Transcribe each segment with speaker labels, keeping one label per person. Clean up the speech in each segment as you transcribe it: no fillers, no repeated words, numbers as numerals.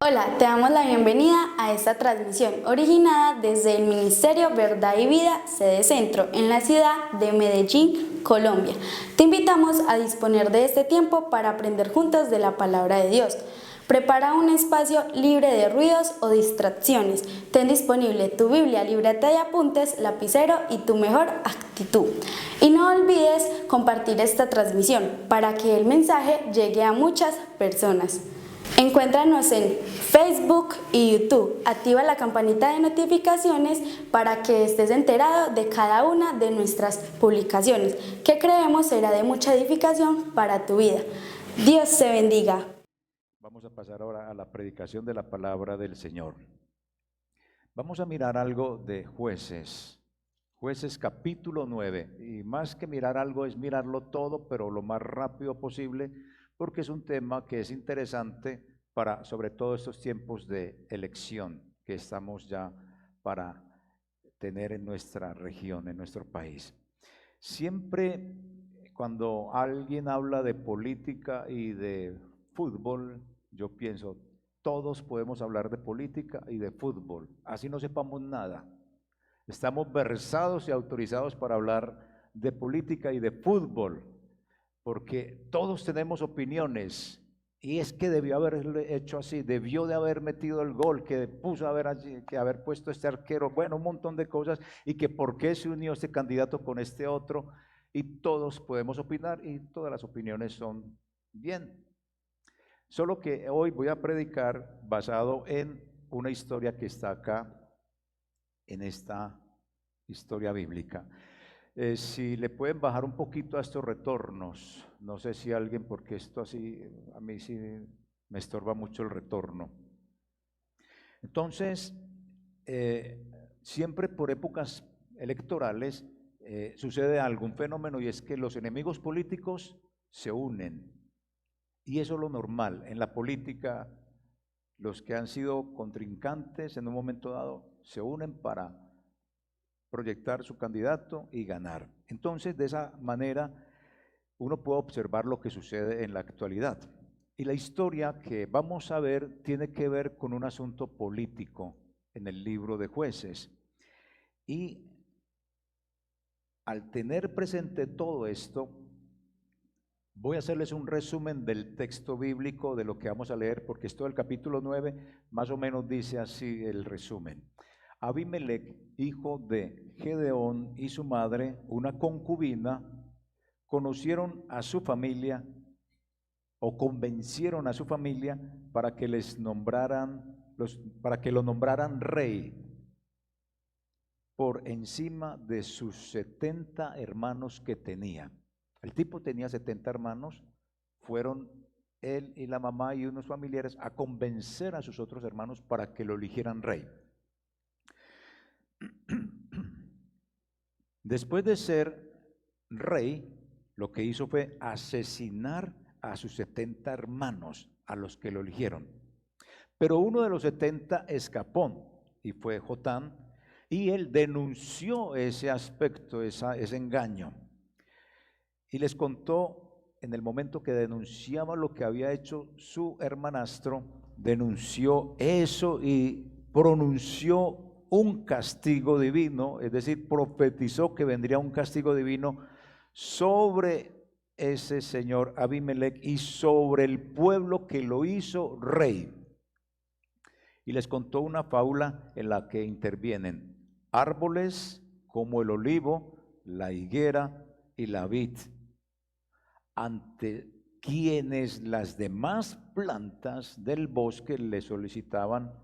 Speaker 1: Hola, te damos la bienvenida a esta transmisión originada desde el Ministerio Verdad y Vida, sede Centro, en la ciudad de Medellín, Colombia. Te invitamos a disponer de este tiempo para aprender juntos de la palabra de Dios. Prepara un espacio libre de ruidos o distracciones. Ten disponible tu Biblia, libreta de apuntes, lapicero y tu mejor actitud. Y no olvides compartir esta transmisión para que el mensaje llegue a muchas personas. Encuéntranos en Facebook y YouTube. Activa la campanita de notificaciones para que estés enterado de cada una de nuestras publicaciones, que creemos será de mucha edificación para tu vida. Dios te bendiga.
Speaker 2: Vamos a pasar ahora a la predicación de la palabra del Señor. Vamos a mirar algo de Jueces. Jueces capítulo 9. Y más que mirar algo es mirarlo todo, pero lo más rápido posible, porque es un tema que es interesante para, sobre todo, estos tiempos de elección que estamos ya para tener en nuestra región, en nuestro país. Siempre cuando alguien habla de política y de fútbol, yo pienso, todos podemos hablar de política y de fútbol, así no sepamos nada. Estamos versados y autorizados para hablar de política y de fútbol, porque todos tenemos opiniones, y es que debió haberlo hecho así, debió de haber metido el gol, que puso haber allí, que haber puesto este arquero, bueno, un montón de cosas, y que por qué se unió este candidato con este otro, y todos podemos opinar, y todas las opiniones son bien. Solo que hoy voy a predicar basado en una historia que está acá, en esta historia bíblica. Si le pueden bajar un poquito a estos retornos, no sé si alguien, porque esto así, a mí sí me estorba mucho el retorno. Entonces, siempre por épocas electorales sucede algún fenómeno, y es que los enemigos políticos se unen, y eso es lo normal. En la política, los que han sido contrincantes en un momento dado se unen para proyectar su candidato y ganar. Entonces, de esa manera, uno puede observar lo que sucede en la actualidad. Y la historia que vamos a ver tiene que ver con un asunto político en el libro de Jueces. Y al tener presente todo esto, voy a hacerles un resumen del texto bíblico de lo que vamos a leer, porque esto del capítulo 9 más o menos dice así el resumen. Abimelec, hijo de Gedeón, y su madre, una concubina, conocieron a su familia o convencieron a su familia para que para que lo nombraran rey por encima de sus 70 hermanos que tenía. El tipo tenía 70 hermanos, fueron él y la mamá y unos familiares a convencer a sus otros hermanos para que lo eligieran rey. Después de ser rey, lo que hizo fue asesinar a sus 70 hermanos, a los que lo eligieron. Pero uno de los 70 escapó, y fue Jotán, y él denunció ese aspecto, ese engaño, y les contó, en el momento que denunciaba lo que había hecho su hermanastro, denunció eso y pronunció un castigo divino, es decir, profetizó que vendría un castigo divino sobre ese señor Abimelec y sobre el pueblo que lo hizo rey. Y les contó una fábula en la que intervienen árboles como el olivo, la higuera y la vid, ante quienes las demás plantas del bosque le solicitaban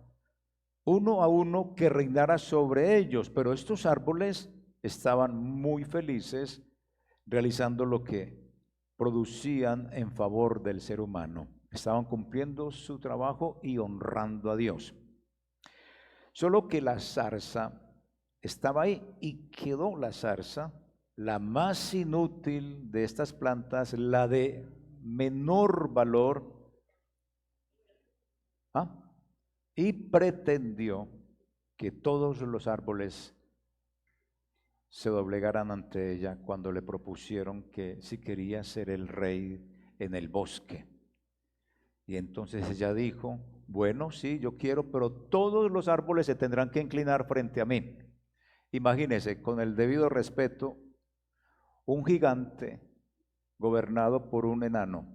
Speaker 2: uno a uno que reinara sobre ellos, pero estos árboles estaban muy felices realizando lo que producían en favor del ser humano. Estaban cumpliendo su trabajo y honrando a Dios. Solo que la zarza estaba ahí, y quedó la zarza, la más inútil de estas plantas, la de menor valor, y pretendió que todos los árboles se doblegaran ante ella cuando le propusieron que si quería ser el rey en el bosque. Y entonces ella dijo: Bueno, sí, yo quiero, pero todos los árboles se tendrán que inclinar frente a mí. Imagínense, con el debido respeto, un gigante gobernado por un enano.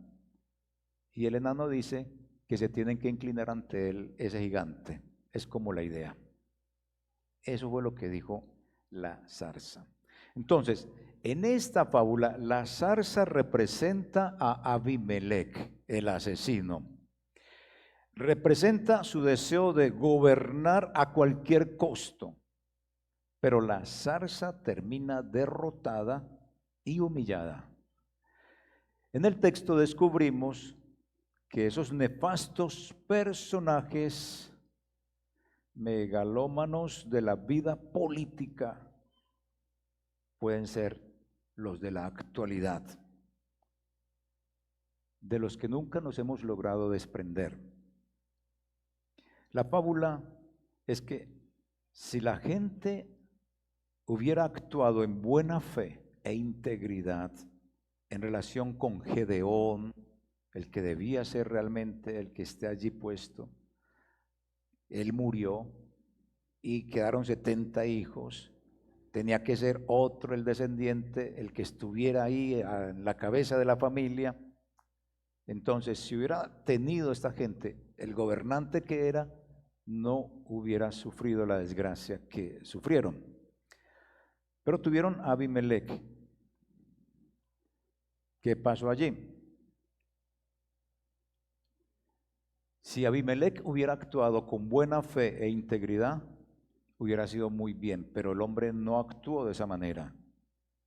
Speaker 2: Y el enano dice que se tienen que inclinar ante él, ese gigante. Es como la idea. Eso fue lo que dijo la zarza. Entonces, en esta fábula, la zarza representa a Abimelech, el asesino. Representa su deseo de gobernar a cualquier costo. Pero la zarza termina derrotada y humillada. En el texto descubrimos que esos nefastos personajes megalómanos de la vida política pueden ser los de la actualidad, de los que nunca nos hemos logrado desprender. La fábula es que si la gente hubiera actuado en buena fe e integridad en relación con Gedeón, el que debía ser realmente el que esté allí puesto, él murió y quedaron 70 hijos, tenía que ser otro el descendiente, el que estuviera ahí en la cabeza de la familia. Entonces, si hubiera tenido esta gente el gobernante que era, no hubiera sufrido la desgracia que sufrieron. Pero tuvieron a Abimelech. ¿Qué pasó allí? Si Abimelech hubiera actuado con buena fe e integridad, hubiera sido muy bien, pero el hombre no actuó de esa manera.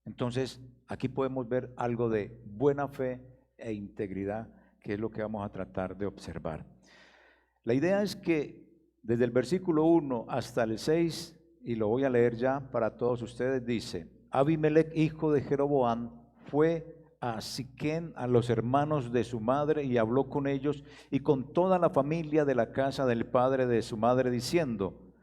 Speaker 2: Entonces, aquí podemos ver algo de buena fe e integridad, que es lo que vamos a tratar de observar. La idea es que desde el versículo 1 hasta el 6, y lo voy a leer ya para todos ustedes, dice: Abimelech, hijo de Jeroboam, fue a Siquén, a los hermanos de su madre, y habló con ellos y con toda la familia de la casa del padre de su madre, diciendo: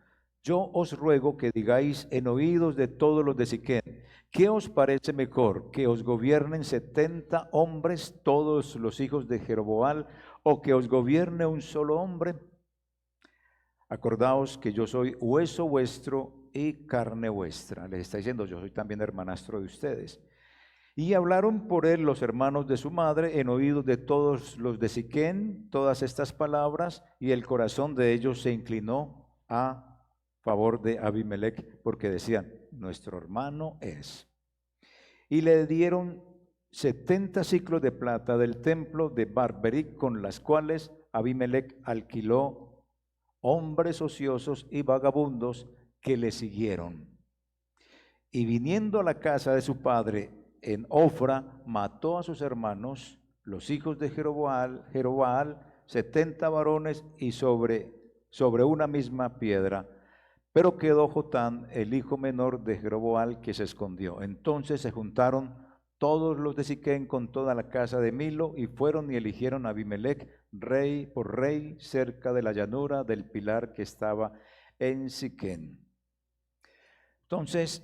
Speaker 2: yo os ruego que digáis en oídos de todos los de Siquén, ¿qué os parece mejor? ¿Que os gobiernen 70 hombres, todos los hijos de Jeroboam, o que os gobierne un solo hombre? Acordaos que yo soy hueso vuestro y carne vuestra. Les está diciendo, yo soy también hermanastro de ustedes. Y hablaron por él los hermanos de su madre en oídos de todos los de Siquén todas estas palabras, y el corazón de ellos se inclinó a favor de Abimelech, porque decían, nuestro hermano es. Y le dieron 70 siclos de plata del templo de Barberic, con las cuales Abimelech alquiló hombres ociosos y vagabundos que le siguieron. Y viniendo a la casa de su padre en Ofra, mató a sus hermanos, los hijos de Jeroboam, 70 varones, y sobre una misma piedra. Pero quedó Jotán, el hijo menor de Jeroboam, que se escondió. Entonces se juntaron todos los de Siquén con toda la casa de Milo, y fueron y eligieron a Abimelech rey por rey cerca de la llanura del pilar que estaba en Siquén. Entonces,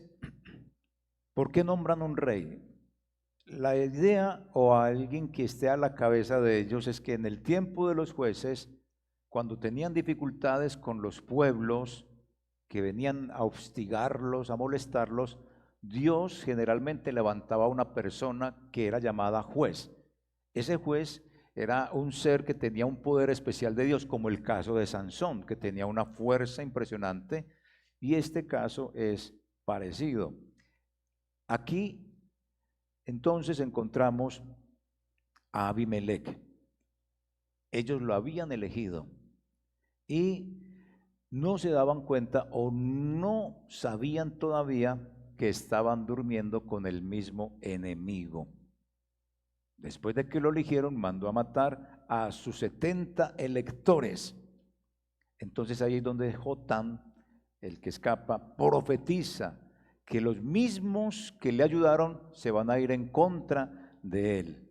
Speaker 2: ¿por qué nombran un rey? La idea, o a alguien que esté a la cabeza de ellos, es que en el tiempo de los jueces, cuando tenían dificultades con los pueblos que venían a hostigarlos, a molestarlos, Dios generalmente levantaba a una persona que era llamada juez. Ese juez era un ser que tenía un poder especial de Dios, como el caso de Sansón, que tenía una fuerza impresionante, y este caso es parecido. Aquí entonces encontramos a Abimelech. Ellos lo habían elegido y no se daban cuenta o no sabían todavía que estaban durmiendo con el mismo enemigo. Después de que lo eligieron, mandó a matar a sus 70 electores. Entonces ahí es donde Jotán, el que escapa, profetiza que los mismos que le ayudaron se van a ir en contra de él.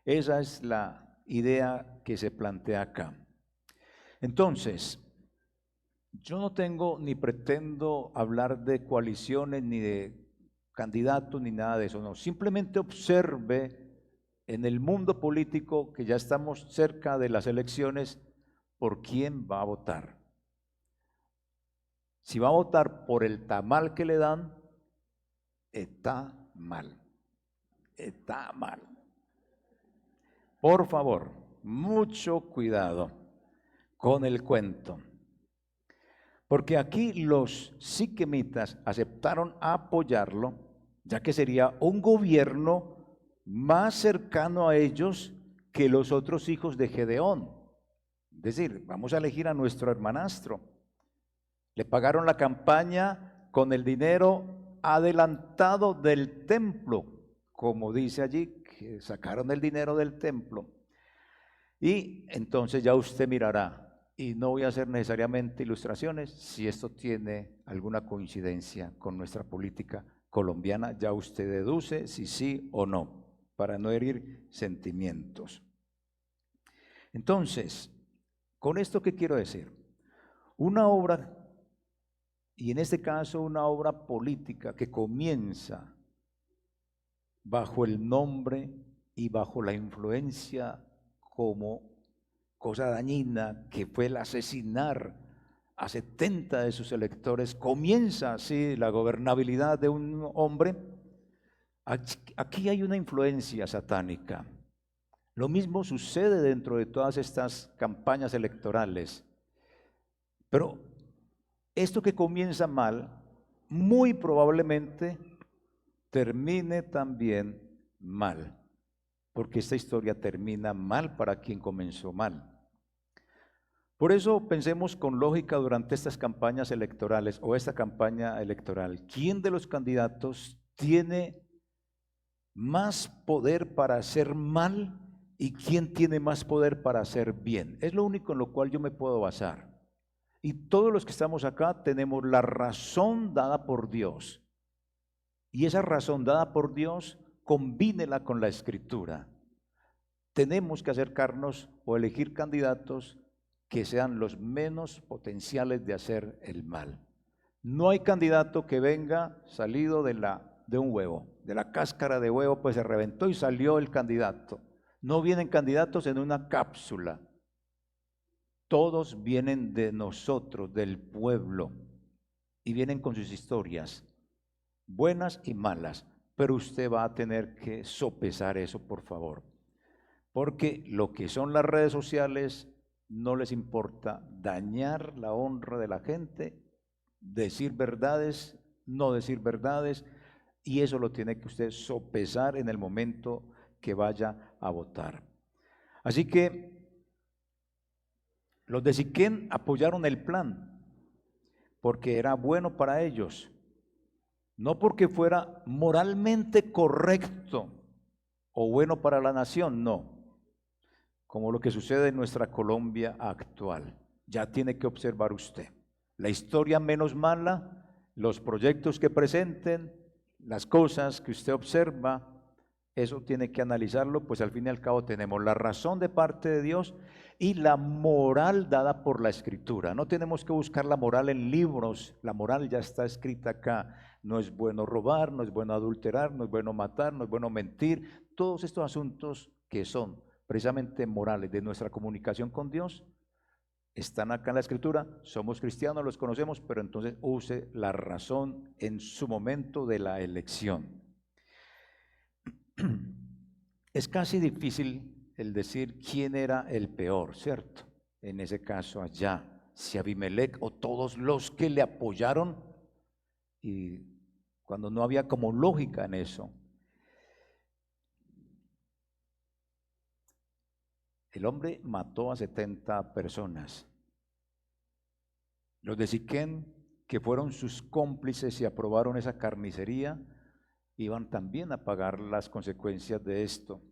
Speaker 2: Esa es la idea que se plantea acá. Entonces, yo no tengo ni pretendo hablar de coaliciones, ni de candidatos, ni nada de eso, no. Simplemente observe en el mundo político, que ya estamos cerca de las elecciones, por quién va a votar. Si va a votar por el tamal que le dan, está mal. Está mal. Por favor, mucho cuidado con el cuento. Porque aquí los siquemitas aceptaron apoyarlo, ya que sería un gobierno más cercano a ellos que los otros hijos de Gedeón. Es decir, vamos a elegir a nuestro hermanastro. Le pagaron la campaña con el dinero adelantado del templo, como dice allí, que sacaron el dinero del templo. Y entonces ya usted mirará, y no voy a hacer necesariamente ilustraciones, si esto tiene alguna coincidencia con nuestra política colombiana, ya usted deduce si sí o no, para no herir sentimientos. Entonces, ¿con esto qué quiero decir? Una obra, y en este caso una obra política que comienza bajo el nombre y bajo la influencia como cosa dañina, que fue el asesinar a 70 de sus electores, comienza así la gobernabilidad de un hombre. Aquí hay una influencia satánica. Lo mismo sucede dentro de todas estas campañas electorales. Pero esto que comienza mal, muy probablemente termine también mal, porque esta historia termina mal para quien comenzó mal. Por eso pensemos con lógica durante estas campañas electorales o esta campaña electoral. ¿Quién de los candidatos tiene más poder para hacer mal y quién tiene más poder para hacer bien? Es lo único en lo cual yo me puedo basar. Y todos los que estamos acá tenemos la razón dada por Dios. Y esa razón dada por Dios, combínela con la Escritura. Tenemos que acercarnos o elegir candidatos que sean los menos potenciales de hacer el mal. No hay candidato que venga salido de un huevo, de la cáscara de huevo, pues se reventó y salió el candidato. No vienen candidatos en una cápsula. Todos vienen de nosotros, del pueblo, y vienen con sus historias, buenas y malas, pero usted va a tener que sopesar eso, por favor, porque lo que son las redes sociales no les importa dañar la honra de la gente, decir verdades, no decir verdades, y eso lo tiene que usted sopesar en el momento que vaya a votar. Así que los de Siquén apoyaron el plan porque era bueno para ellos, no porque fuera moralmente correcto o bueno para la nación, no, como lo que sucede en nuestra Colombia actual. Ya tiene que observar usted la historia menos mala, los proyectos que presenten, las cosas que usted observa, eso tiene que analizarlo, pues al fin y al cabo tenemos la razón de parte de Dios y la moral dada por la Escritura. No tenemos que buscar la moral en libros, la moral ya está escrita acá. No es bueno robar, no es bueno adulterar, no es bueno matar, no es bueno mentir. Todos estos asuntos que son precisamente morales de nuestra comunicación con Dios, están acá en la Escritura. Somos cristianos, los conocemos, pero entonces use la razón en su momento de la elección. Es casi difícil el decir quién era el peor, ¿cierto? En ese caso allá, si Abimelec o todos los que le apoyaron, y cuando no había como lógica en eso. El hombre mató a 70 personas. Los de Siquén, que fueron sus cómplices y aprobaron esa carnicería, iban también a pagar las consecuencias de esto.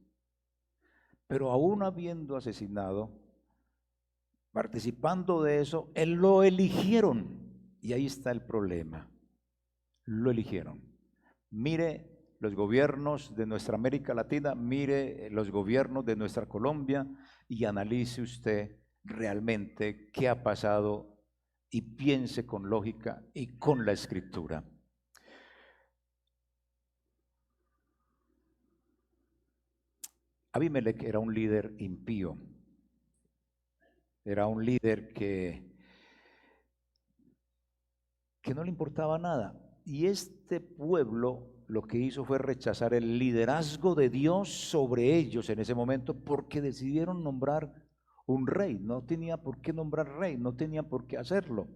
Speaker 2: Pero aún habiendo asesinado, participando de eso, él lo eligieron. Y ahí está el problema. Lo eligieron. Mire los gobiernos de nuestra América Latina, mire los gobiernos de nuestra Colombia y analice usted realmente qué ha pasado y piense con lógica y con la Escritura. Abimelec era un líder impío. Era un líder que no le importaba nada. Y este pueblo lo que hizo fue rechazar el liderazgo de Dios sobre ellos en ese momento, porque decidieron nombrar un rey. No tenía por qué nombrar rey, no tenía por qué hacerlo.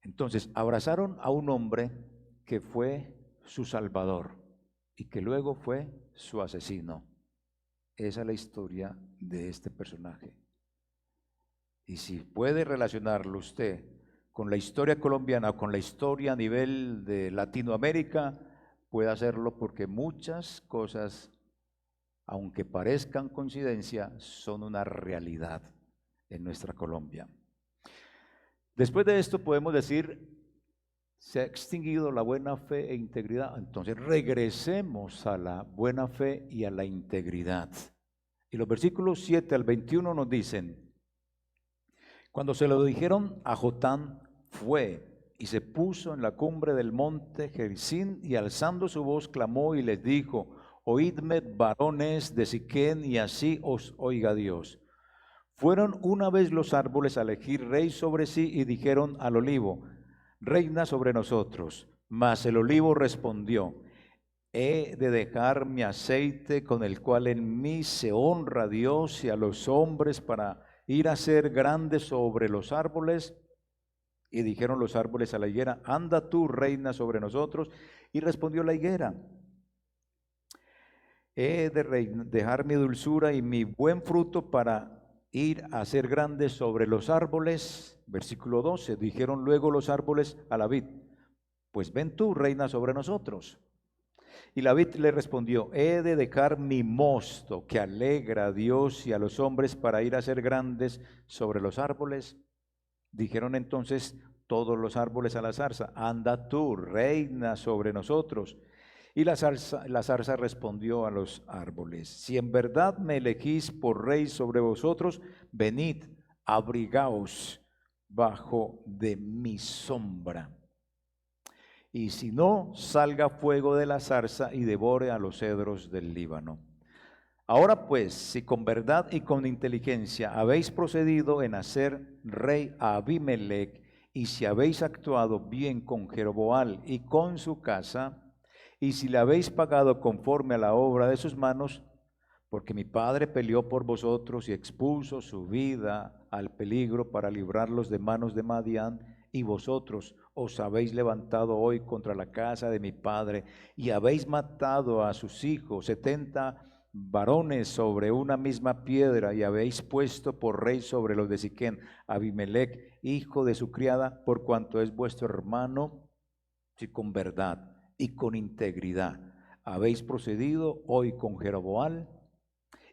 Speaker 2: Entonces abrazaron a un hombre que fue su salvador y que luego fue su asesino. Esa es la historia de este personaje. Y si puede relacionarlo usted con la historia colombiana o con la historia a nivel de Latinoamérica, puede hacerlo, porque muchas cosas, aunque parezcan coincidencia, son una realidad en nuestra Colombia. Después de esto podemos decir, se ha extinguido la buena fe e integridad. Entonces regresemos a la buena fe y a la integridad. Y los versículos 7 al 21 nos dicen: cuando se lo dijeron a Jotán, fue y se puso en la cumbre del monte Gerizim, y alzando su voz clamó y les dijo: oídme, varones de Siquén, y así os oiga Dios. Fueron una vez los árboles a elegir rey sobre sí, y dijeron al olivo: reina sobre nosotros. Mas el olivo respondió: he de dejar mi aceite, con el cual en mí se honra a Dios y a los hombres, para ir a ser grande sobre los árboles. Y dijeron los árboles a la higuera: anda tú, reina sobre nosotros. Y respondió la higuera: he de dejar mi dulzura y mi buen fruto para ir a ser grande sobre los árboles. Versículo 12, dijeron luego los árboles a la vid: pues ven tú, reina sobre nosotros. Y la vid le respondió: he de dejar mi mosto, que alegra a Dios y a los hombres, para ir a ser grandes sobre los árboles. Dijeron entonces todos los árboles a la zarza: anda tú, reina sobre nosotros. Y la zarza respondió a los árboles: si en verdad me elegís por rey sobre vosotros, venid, abrigaos bajo de mi sombra. Y si no, salga fuego de la zarza y devore a los cedros del Líbano. Ahora pues, si con verdad y con inteligencia habéis procedido en hacer rey a Abimelec, y si habéis actuado bien con Jeroboam y con su casa, y si le habéis pagado conforme a la obra de sus manos, porque mi padre peleó por vosotros y expuso su vida al peligro para librarlos de manos de Madián, y vosotros os habéis levantado hoy contra la casa de mi padre, y habéis matado a sus hijos, 70 varones sobre una misma piedra, y habéis puesto por rey sobre los de Siquén a Abimelec, hijo de su criada, por cuanto es vuestro hermano, si con verdad y con integridad habéis procedido hoy con Jeroboam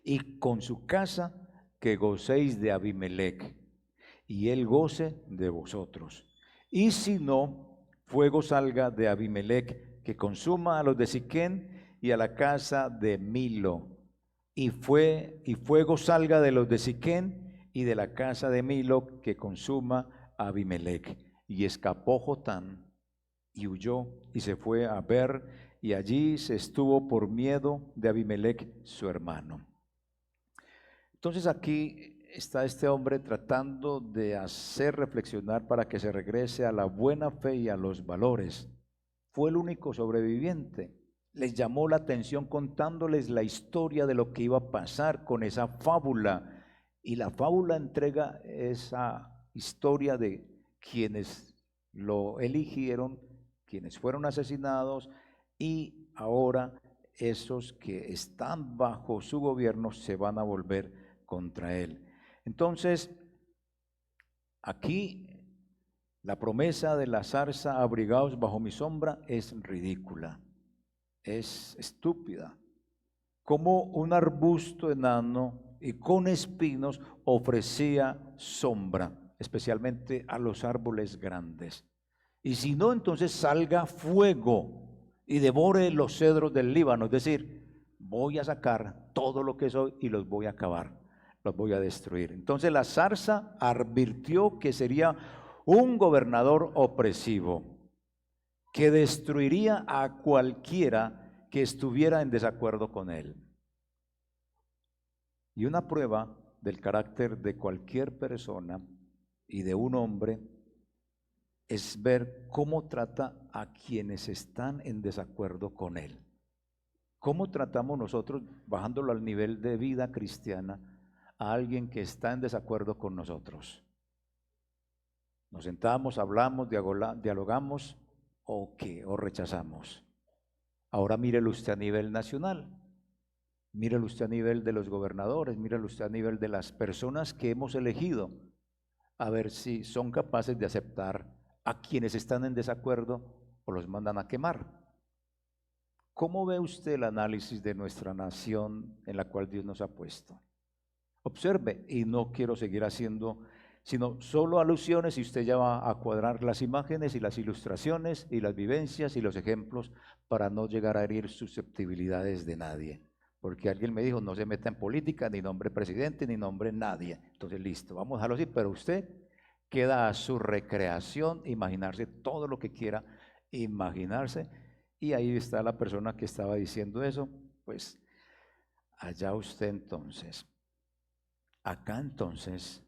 Speaker 2: y con su casa, que gocéis de Abimelec, y él goce de vosotros. Y si no, fuego salga de Abimelec, que consuma a los de Siquén y a la casa de Milo. Y fuego salga de los de Siquén y de la casa de Milo, que consuma a Abimelec. Y escapó Jotán y huyó y se fue a Ber, y allí se estuvo por miedo de Abimelec su hermano. Entonces aquí está este hombre tratando de hacer reflexionar para que se regrese a la buena fe y a los valores. Fue el único sobreviviente. Les llamó la atención contándoles la historia de lo que iba a pasar con esa fábula. Y la fábula entrega esa historia de quienes lo eligieron, quienes fueron asesinados, y ahora esos que están bajo su gobierno se van a volver contra él. Entonces, aquí la promesa de la zarza, abrigaos bajo mi sombra, es ridícula, es estúpida. Como un arbusto enano y con espinos ofrecía sombra, especialmente a los árboles grandes. Y si no, entonces salga fuego y devore los cedros del Líbano. Es decir, voy a sacar todo lo que soy y los voy a acabar, los voy a destruir. Entonces la zarza advirtió que sería un gobernador opresivo, que destruiría a cualquiera que estuviera en desacuerdo con él. Y una prueba del carácter de cualquier persona y de un hombre es ver cómo trata a quienes están en desacuerdo con él. ¿Cómo tratamos nosotros, bajándolo al nivel de vida cristiana, a alguien que está en desacuerdo con nosotros? ¿Nos sentamos, hablamos, dialogamos o qué? ¿O rechazamos? Ahora mírelo usted a nivel nacional, mírelo usted a nivel de los gobernadores, mírelo usted a nivel de las personas que hemos elegido, a ver si son capaces de aceptar a quienes están en desacuerdo o los mandan a quemar. ¿Cómo ve usted el análisis de nuestra nación en la cual Dios nos ha puesto? Observe, y no quiero seguir haciendo sino solo alusiones, y usted ya va a cuadrar las imágenes y las ilustraciones y las vivencias y los ejemplos para no llegar a herir susceptibilidades de nadie. Porque alguien me dijo, no se meta en política, ni nombre presidente, ni nombre nadie. Entonces listo, vamos a dejarlo así, pero usted queda a su recreación, imaginarse todo lo que quiera imaginarse. Y ahí está la persona que estaba diciendo eso, pues allá usted entonces. Acá entonces,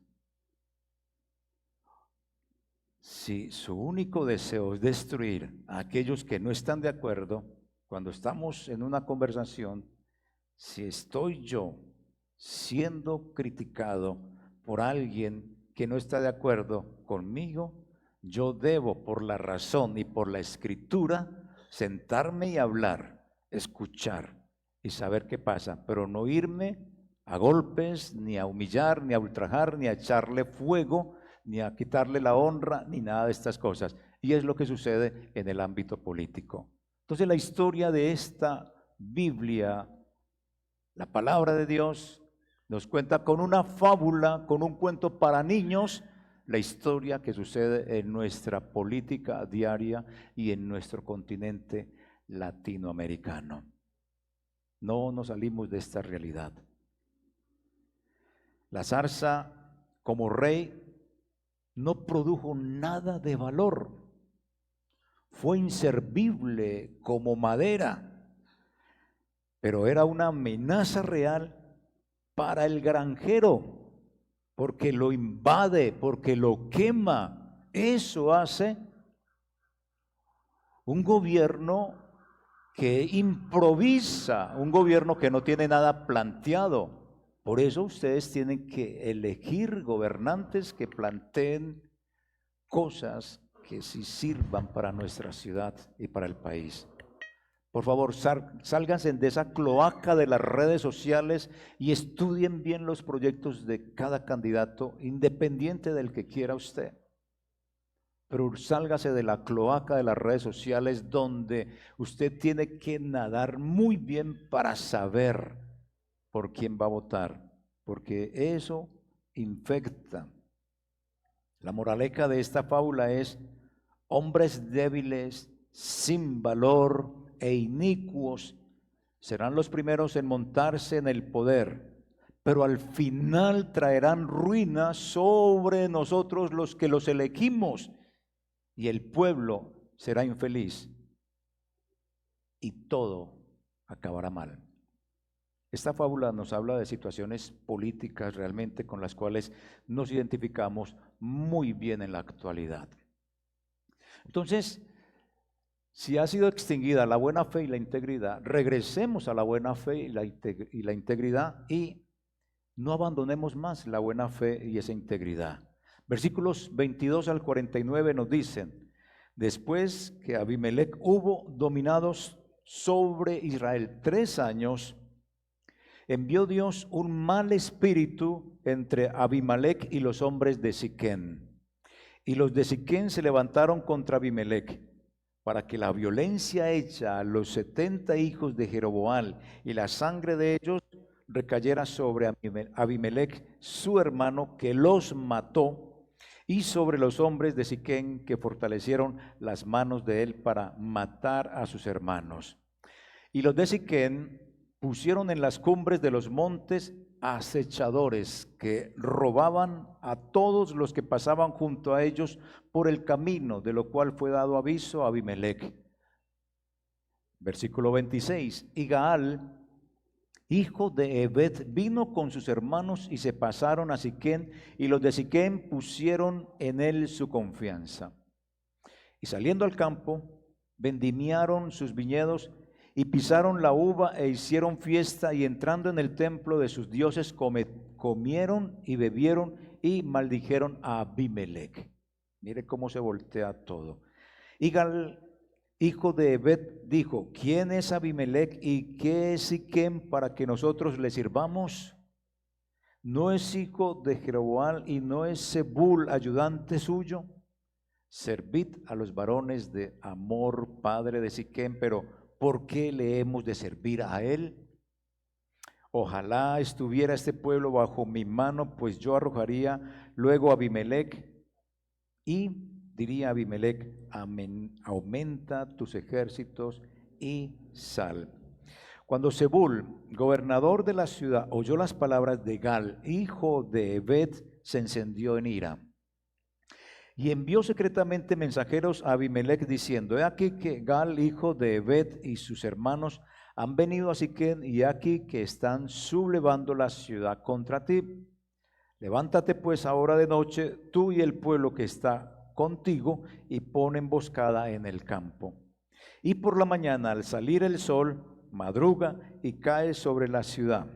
Speaker 2: si su único deseo es destruir a aquellos que no están de acuerdo, cuando estamos en una conversación, si estoy yo siendo criticado por alguien que no está de acuerdo conmigo, yo debo, por la razón y por la escritura, sentarme y hablar, escuchar y saber qué pasa, pero no irme a golpes, ni a humillar, ni a ultrajar, ni a echarle fuego, ni a quitarle la honra, ni nada de estas cosas. Y es lo que sucede en el ámbito político. Entonces la historia de esta Biblia, la palabra de Dios, nos cuenta con una fábula, con un cuento para niños, la historia que sucede en nuestra política diaria y en nuestro continente latinoamericano. No nos salimos de esta realidad. La zarza, como rey, no produjo nada de valor. Fue inservible como madera, pero era una amenaza real para el granjero, porque lo invade, porque lo quema. Eso hace un gobierno que improvisa, un gobierno que no tiene nada planteado. Por eso ustedes tienen que elegir gobernantes que planteen cosas que sí sirvan para nuestra ciudad y para el país. Por favor, sálganse de esa cloaca de las redes sociales y estudien bien los proyectos de cada candidato, independiente del que quiera usted. Pero sálgase de la cloaca de las redes sociales donde usted tiene que nadar muy bien para saber por quién va a votar, porque eso infecta. La moraleja de esta fábula es: hombres débiles, sin valor e inicuos serán los primeros en montarse en el poder, pero al final traerán ruina sobre nosotros los que los elegimos, y el pueblo será infeliz y todo acabará mal. Esta fábula nos habla de situaciones políticas realmente con las cuales nos identificamos muy bien en la actualidad. Entonces, si ha sido extinguida la buena fe y la integridad, regresemos a la buena fe y la integridad y no abandonemos más la buena fe y esa integridad. Versículos 22 al 49 nos dicen: después que Abimelec hubo dominado sobre Israel 3 años, envió Dios un mal espíritu entre Abimelec y los hombres de Siquén. Y los de Siquén se levantaron contra Abimelec, para que la violencia hecha a los 70 hijos de Jeroboam y la sangre de ellos recayera sobre Abimelec, su hermano, que los mató, y sobre los hombres de Siquén, que fortalecieron las manos de él para matar a sus hermanos. Y los de Siquén pusieron en las cumbres de los montes acechadores que robaban a todos los que pasaban junto a ellos por el camino, de lo cual fue dado aviso a Abimelec. Versículo 26. Y Gaal, hijo de Ebed, vino con sus hermanos y se pasaron a Siquem, y los de Siquem pusieron en él su confianza. Y saliendo al campo, vendimiaron sus viñedos y pisaron la uva e hicieron fiesta, y entrando en el templo de sus dioses comieron y bebieron y maldijeron a Abimelech. Mire cómo se voltea todo. Y Gal, hijo de Ebed, dijo: ¿Quién es Abimelech y qué es Siquem para que nosotros le sirvamos? ¿No es hijo de Jeroboam y no es Zebul ayudante suyo? Servid a los varones de Amor, padre de Siquem, pero ¿por qué le hemos de servir a él? Ojalá estuviera este pueblo bajo mi mano, pues yo arrojaría luego a Abimelech y diría a Abimelech: aumenta tus ejércitos y sal. Cuando Zebul, gobernador de la ciudad, oyó las palabras de Gal, hijo de Ebed, se encendió en ira. Y envió secretamente mensajeros a Abimelech diciendo: he aquí que Gal, hijo de Ebed, y sus hermanos han venido a Siquem, y aquí que están sublevando la ciudad contra ti. Levántate pues ahora de noche, tú y el pueblo que está contigo, y pon emboscada en el campo. Y por la mañana, al salir el sol, madruga y cae sobre la ciudad.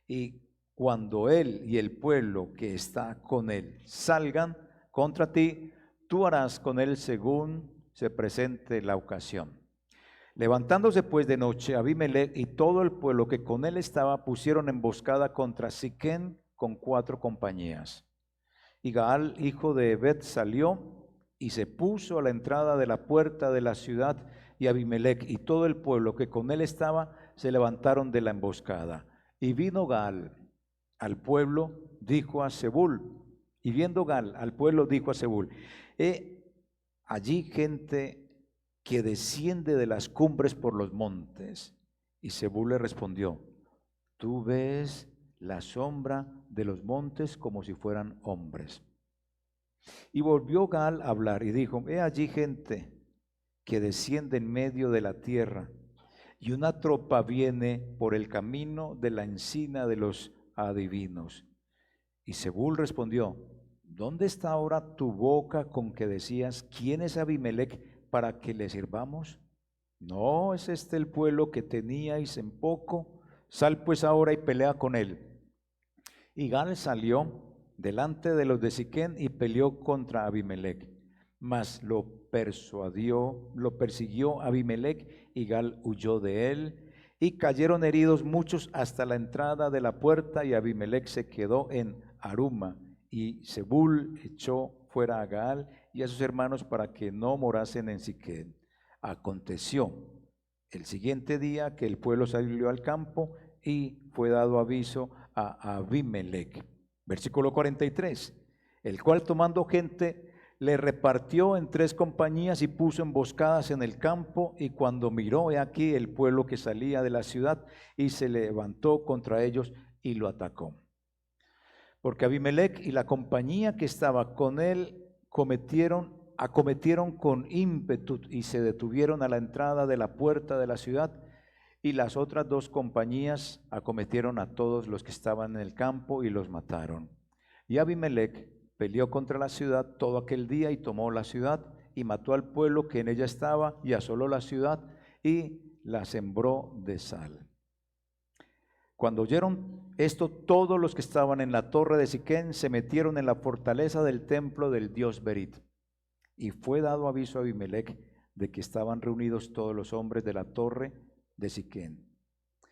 Speaker 2: Y cuando él y el pueblo que está con él salgan contra ti, tú harás con él según se presente la ocasión. Levantándose pues de noche, Abimelech y todo el pueblo que con él estaba pusieron emboscada contra Siquem con 4 compañías. Y Gaal, hijo de Ebed, salió y se puso a la entrada de la puerta de la ciudad, y Abimelech y todo el pueblo que con él estaba se levantaron de la emboscada. Y vino Gaal al pueblo, dijo a Zebul, y viendo Gal al pueblo, dijo a Zebul: he allí gente que desciende de las cumbres por los montes. Y Zebul le respondió: tú ves la sombra de los montes como si fueran hombres. Y volvió Gal a hablar y dijo: he allí gente que desciende en medio de la tierra, y una tropa viene por el camino de la encina de los adivinos. Y Zebul respondió: ¿dónde está ahora tu boca con que decías: ¿quién es Abimelech para que le sirvamos? ¿No es este el pueblo que teníais en poco? Sal pues ahora y pelea con él. Y Gal salió delante de los de Siquem y peleó contra Abimelech. Mas lo persiguió Abimelech, y Gal huyó de él. Y cayeron heridos muchos hasta la entrada de la puerta, y Abimelech se quedó en Aruma. Y Zebul echó fuera a Gaal y a sus hermanos para que no morasen en Siquem. Aconteció el siguiente día que el pueblo salió al campo y fue dado aviso a Abimelech. Versículo 43. El cual, tomando gente, le repartió en 3 compañías y puso emboscadas en el campo. Y cuando miró, he aquí el pueblo que salía de la ciudad, y se levantó contra ellos y lo atacó. Porque Abimelech y la compañía que estaba con él acometieron con ímpetu y se detuvieron a la entrada de la puerta de la ciudad, y las otras 2 compañías acometieron a todos los que estaban en el campo y los mataron. Y Abimelech peleó contra la ciudad todo aquel día y tomó la ciudad y mató al pueblo que en ella estaba y asoló la ciudad y la sembró de sal. Cuando oyeron esto, todos los que estaban en la torre de Siquem se metieron en la fortaleza del templo del dios Berit. Y fue dado aviso a Abimelech de que estaban reunidos todos los hombres de la torre de Siquem.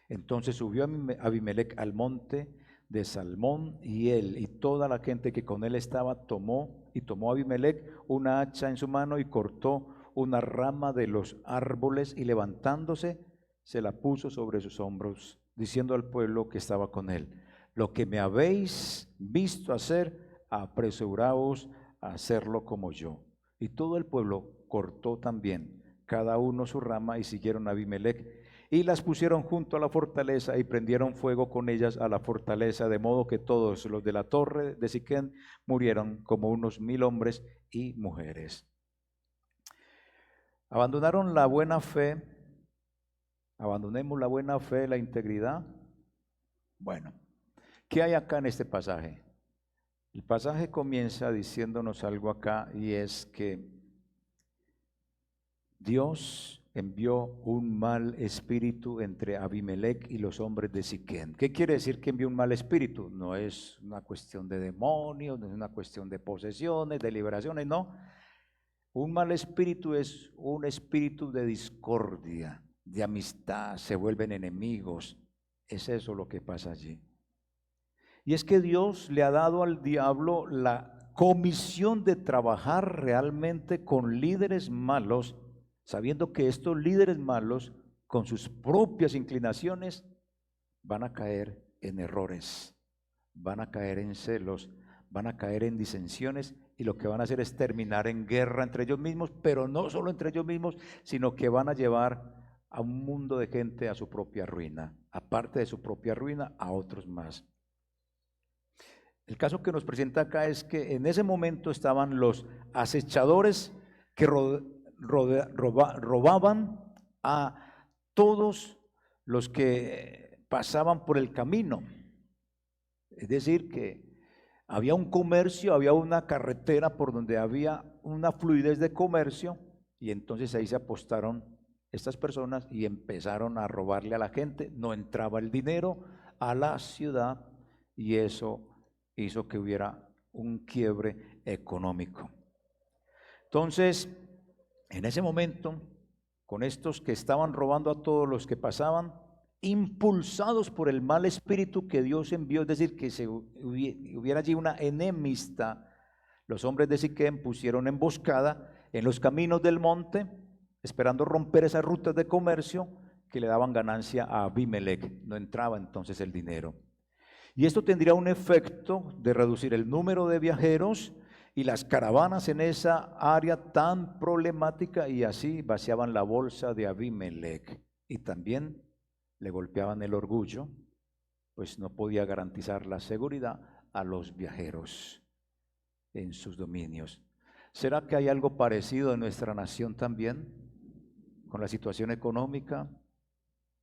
Speaker 2: Entonces subió Abimelech al monte de Salmón, y él y toda la gente que con él estaba tomó Abimelech una hacha en su mano y cortó una rama de los árboles, y levantándose se la puso sobre sus hombros, diciendo al pueblo que estaba con él: lo que me habéis visto hacer, apresuraos a hacerlo como yo. Y todo el pueblo cortó también cada uno su rama, y siguieron a Abimelech, y las pusieron junto a la fortaleza, y prendieron fuego con ellas a la fortaleza, de modo que todos los de la torre de Siquem murieron, como unos 1000 hombres y mujeres. Abandonaron la buena fe. Abandonemos la buena fe, la integridad, Bueno, ¿qué hay acá en este pasaje? El pasaje comienza diciéndonos algo acá y es que Dios envió un mal espíritu entre Abimelec y los hombres de Siquem. ¿Qué quiere decir que envió un mal espíritu? No es una cuestión de demonios, no es una cuestión de posesiones, de liberaciones, no. Un mal espíritu es un espíritu de discordia, de amistad, se vuelven enemigos. Es eso lo que pasa allí. Y es que Dios le ha dado al diablo la comisión de trabajar realmente con líderes malos, sabiendo que estos líderes malos, con sus propias inclinaciones, van a caer en errores, van a caer en celos, van a caer en disensiones y lo que van a hacer es terminar en guerra entre ellos mismos, pero no solo entre ellos mismos, sino que van a llevar a un mundo de gente a su propia ruina, aparte de su propia ruina, a otros más. El caso que nos presenta acá es que en ese momento estaban los acechadores que robaban a todos los que pasaban por el camino. Es decir, que había un comercio, había una carretera por donde había una fluidez de comercio y entonces ahí se apostaron estas personas y empezaron a robarle a la gente. No entraba el dinero a la ciudad y eso hizo que hubiera un quiebre económico. Entonces, en ese momento, con estos que estaban robando a todos los que pasaban, impulsados por el mal espíritu que Dios envió, es decir, que hubiera allí una enemistad, los hombres de Siquem pusieron emboscada en los caminos del monte, esperando romper esas rutas de comercio que le daban ganancia a Abimelec. No entraba entonces el dinero. Y esto tendría un efecto de reducir el número de viajeros y las caravanas en esa área tan problemática, y así vaciaban la bolsa de Abimelec y también le golpeaban el orgullo, pues no podía garantizar la seguridad a los viajeros en sus dominios. ¿Será que hay algo parecido en nuestra nación también? Con la situación económica,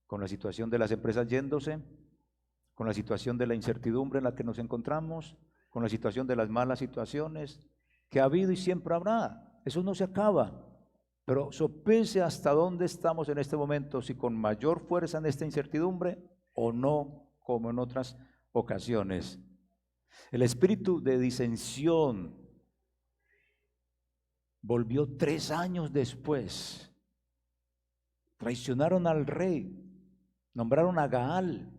Speaker 2: con la situación de las empresas yéndose, con la situación de la incertidumbre en la que nos encontramos, con la situación de las malas situaciones que ha habido y siempre habrá. Eso no se acaba. Pero sopese hasta dónde estamos en este momento, si con mayor fuerza en esta incertidumbre o no, como en otras ocasiones. El espíritu de disensión volvió 3 años después. Traicionaron al rey, nombraron a Gaal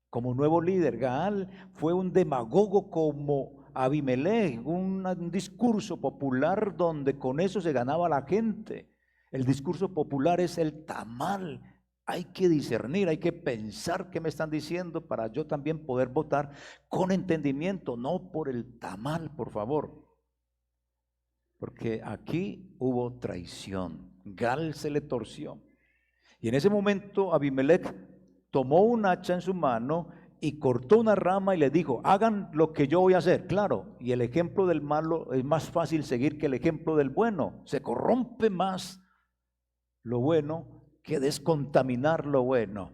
Speaker 2: como nuevo líder. Gaal fue un demagogo como Abimelec, un discurso popular donde con eso se ganaba la gente. El discurso popular es el tamal. Hay que discernir, hay que pensar qué me están diciendo para yo también poder votar con entendimiento, no por el tamal, por favor. Porque aquí hubo traición. Gaal se le torció. Y en ese momento Abimelec tomó un hacha en su mano y cortó una rama y le dijo: hagan lo que yo voy a hacer. Claro, y el ejemplo del malo es más fácil seguir que el ejemplo del bueno. Se corrompe más lo bueno que descontaminar lo bueno.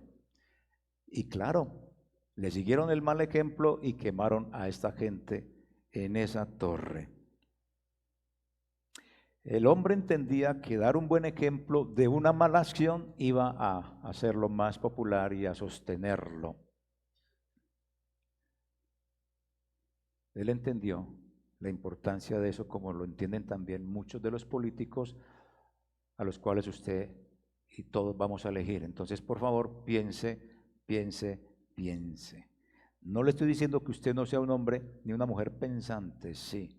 Speaker 2: Y claro, le siguieron el mal ejemplo y quemaron a esta gente en esa torre. El hombre entendía que dar un buen ejemplo de una mala acción iba a hacerlo más popular y a sostenerlo. Él entendió la importancia de eso, como lo entienden también muchos de los políticos a los cuales usted y todos vamos a elegir. Entonces, por favor, piense. No le estoy diciendo que usted no sea un hombre ni una mujer pensante, sí,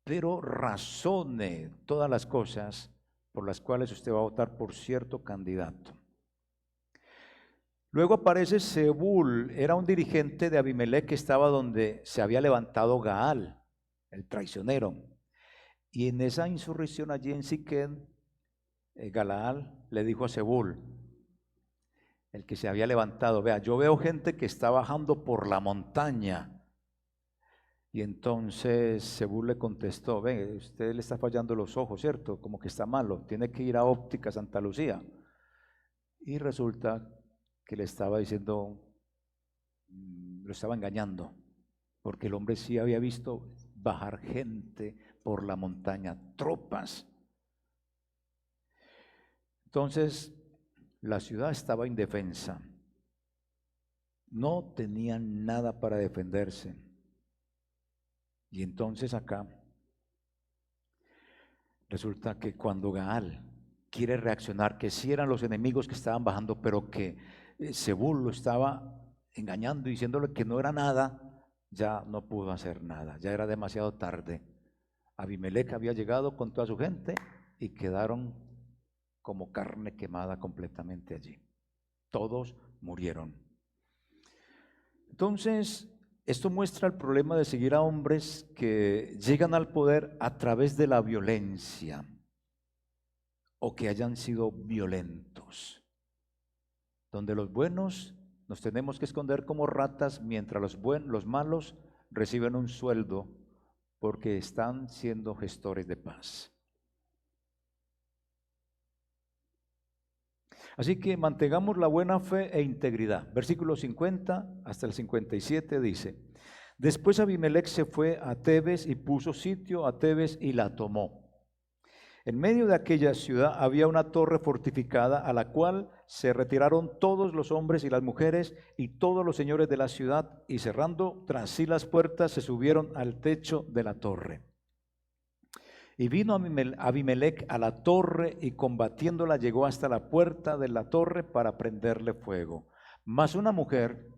Speaker 2: pero razone todas las cosas por las cuales usted va a votar por cierto candidato. Luego aparece Zebul, era un dirigente de Abimelec que estaba donde se había levantado Gaal, el traicionero. Y en esa insurrección allí en Siquem, Galaal le dijo a Zebul, el que se había levantado: vea, yo veo gente que está bajando por la montaña. Y entonces Zebul le contestó: ve, usted le está fallando los ojos, ¿cierto? Como que está malo, tiene que ir a Óptica Santa Lucía. Y resulta que le estaba diciendo: lo estaba engañando, porque el hombre sí había visto bajar gente por la montaña, tropas. Entonces, la ciudad estaba indefensa, no tenían nada para defenderse. Y entonces acá resulta que cuando Gaal quiere reaccionar, que sí eran los enemigos que estaban bajando, pero que Zebul lo estaba engañando y diciéndole que no era nada, ya no pudo hacer nada, ya era demasiado tarde. Abimelec había llegado con toda su gente y quedaron como carne quemada completamente allí. Todos murieron. Entonces, esto muestra el problema de seguir a hombres que llegan al poder a través de la violencia o que hayan sido violentos, donde los buenos nos tenemos que esconder como ratas mientras los malos reciben un sueldo porque están siendo gestores de paz. Así que mantengamos la buena fe e integridad. Versículo 50 hasta el 57 dice: después Abimelec se fue a Tebes y puso sitio a Tebes y la tomó. En medio de aquella ciudad había una torre fortificada a la cual se retiraron todos los hombres y las mujeres y todos los señores de la ciudad, y cerrando tras sí las puertas se subieron al techo de la torre. Y vino Abimelec a la torre y combatiéndola llegó hasta la puerta de la torre para prenderle fuego. Mas una mujer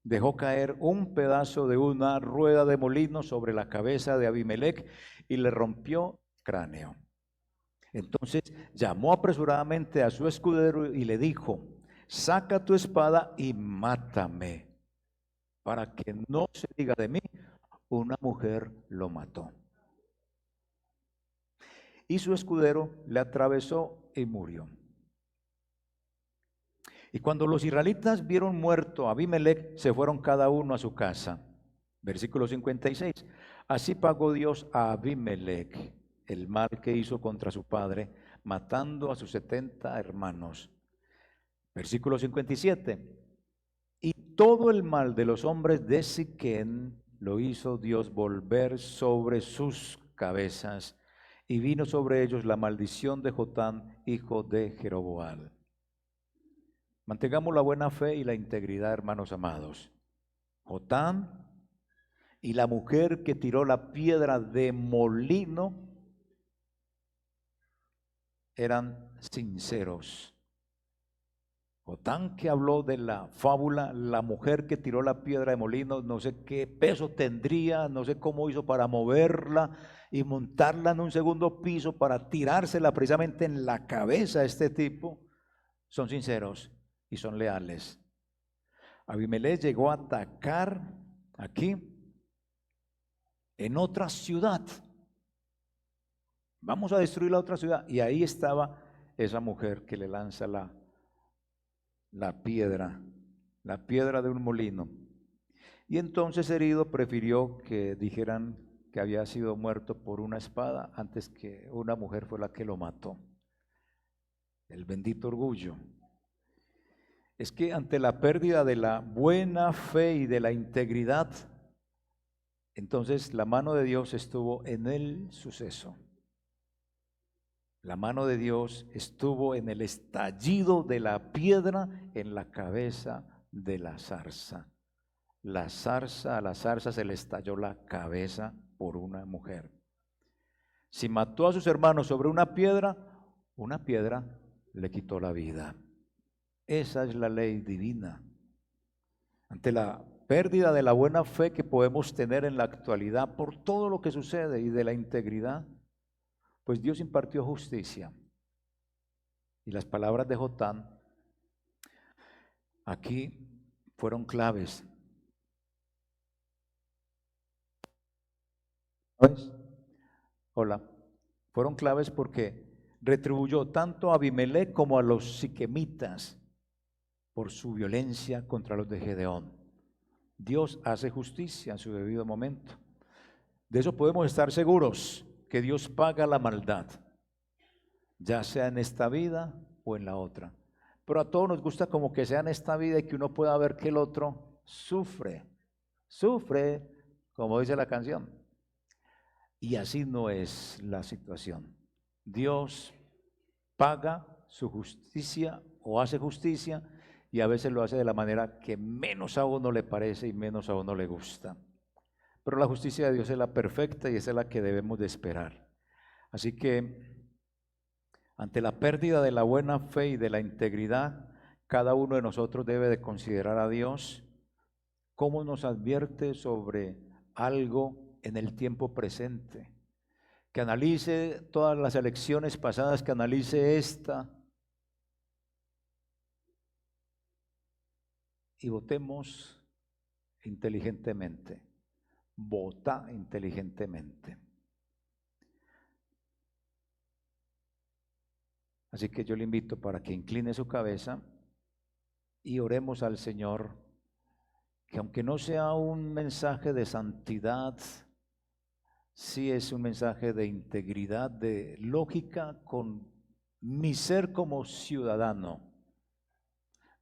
Speaker 2: dejó caer un pedazo de una rueda de molino sobre la cabeza de Abimelec y le rompió el cráneo. Entonces llamó apresuradamente a su escudero y le dijo: saca tu espada y mátame, para que no se diga de mí, una mujer lo mató. Y su escudero le atravesó y murió. Y cuando los israelitas vieron muerto a Abimelec, se fueron cada uno a su casa. Versículo 56. Así pagó Dios a Abimelec el mal que hizo contra su padre, matando a sus 70 hermanos. Versículo 57. Y todo el mal de los hombres de Siquén lo hizo Dios volver sobre sus cabezas, y vino sobre ellos la maldición de Jotán, hijo de Jeroboam. Mantengamos la buena fe y la integridad, hermanos amados. Jotán y la mujer que tiró la piedra de molino eran sinceros. Jotán, que habló de la fábula, la mujer que tiró la piedra de molino, no sé qué peso tendría, no sé cómo hizo para moverla y montarla en un segundo piso para tirársela precisamente en la cabeza a este tipo. Son sinceros y son leales. Abimelec llegó a atacar aquí en otra ciudad. Vamos a destruir la otra ciudad. Y ahí estaba esa mujer que le lanza la piedra de un molino. Y entonces herido prefirió que dijeran que había sido muerto por una espada antes que una mujer fue la que lo mató. El bendito orgullo. Es que ante la pérdida de la buena fe y de la integridad, entonces la mano de Dios estuvo en el suceso. La mano de Dios estuvo en el estallido de la piedra en la cabeza de la zarza. A la zarza se le estalló la cabeza por una mujer. Si mató a sus hermanos sobre una piedra le quitó la vida. Esa es la ley divina. Ante la pérdida de la buena fe que podemos tener en la actualidad por todo lo que sucede y de la integridad, pues Dios impartió justicia. Y las palabras de Jotán aquí fueron claves. Hola. Fueron claves porque retribuyó tanto a Abimelec como a los siquemitas por su violencia contra los de Gedeón. Dios hace justicia en su debido momento. De eso podemos estar seguros, que Dios paga la maldad, ya sea en esta vida o en la otra. Pero a todos nos gusta como que sea en esta vida y que uno pueda ver que el otro sufre, sufre, como dice la canción. Y así no es la situación. Dios paga su justicia o hace justicia y a veces lo hace de la manera que menos a uno le parece y menos a uno le gusta. Pero la justicia de Dios es la perfecta y esa es la que debemos de esperar. Así que ante la pérdida de la buena fe y de la integridad, cada uno de nosotros debe de considerar a Dios cómo nos advierte sobre algo en el tiempo presente. Que analice todas las elecciones pasadas, que analice esta y votemos inteligentemente. Vota inteligentemente. Así que yo le invito para que incline su cabeza y oremos al Señor, que aunque no sea un mensaje de santidad, sí es un mensaje de integridad, de lógica con mi ser como ciudadano,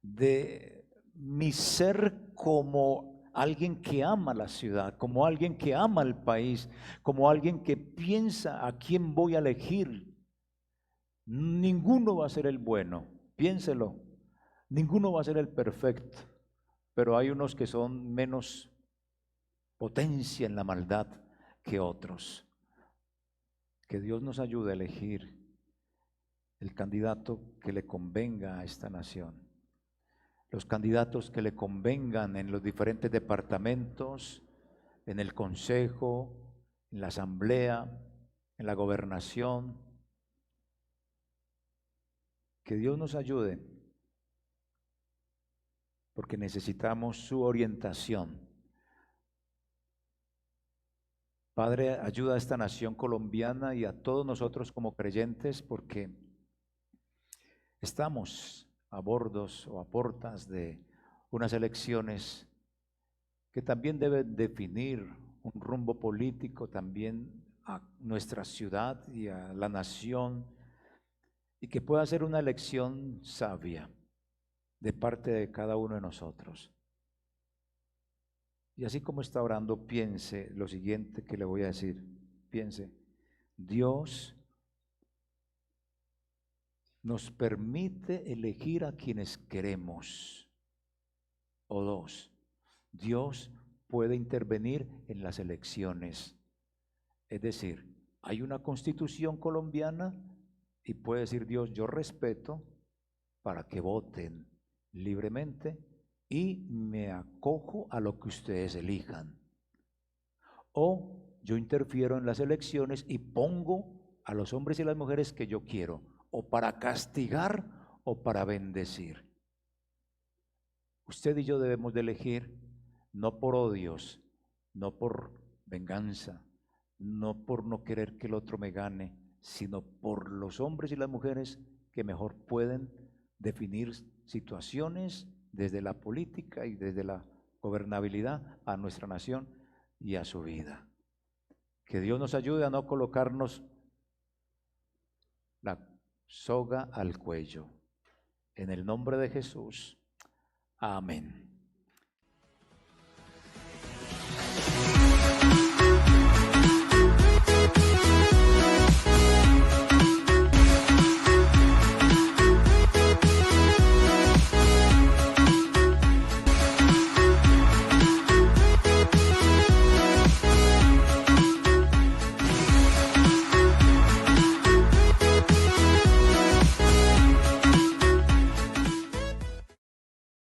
Speaker 2: de mi ser como alguien que ama la ciudad, como alguien que ama el país, como alguien que piensa a quién voy a elegir. Ninguno va a ser el bueno, piénselo, ninguno va a ser el perfecto, pero hay unos que son menos potencia en la maldad que otros. Que Dios nos ayude a elegir el candidato que le convenga a esta nación, los candidatos que le convengan en los diferentes departamentos, en el consejo, en la asamblea, en la gobernación. Que Dios nos ayude, porque necesitamos su orientación. Padre, ayuda a esta nación colombiana y a todos nosotros como creyentes, porque estamos a bordos o a portas de unas elecciones que también deben definir un rumbo político también a nuestra ciudad y a la nación, y que pueda ser una elección sabia de parte de cada uno de nosotros. Y así como está orando, piense lo siguiente que le voy a decir. Piense, Dios nos permite elegir a quienes queremos. O dos, Dios puede intervenir en las elecciones. Es decir, hay una constitución colombiana y puede decir Dios, yo respeto para que voten libremente y me acojo a lo que ustedes elijan. O yo interfiero en las elecciones y pongo a los hombres y las mujeres que yo quiero, o para castigar o para bendecir. Usted y yo debemos de elegir no por odios, no por venganza, no por no querer que el otro me gane, sino por los hombres y las mujeres que mejor pueden definir situaciones desde la política y desde la gobernabilidad a nuestra nación y a su vida. Que Dios nos ayude a no colocarnos la soga al cuello. En el nombre de Jesús. Amén.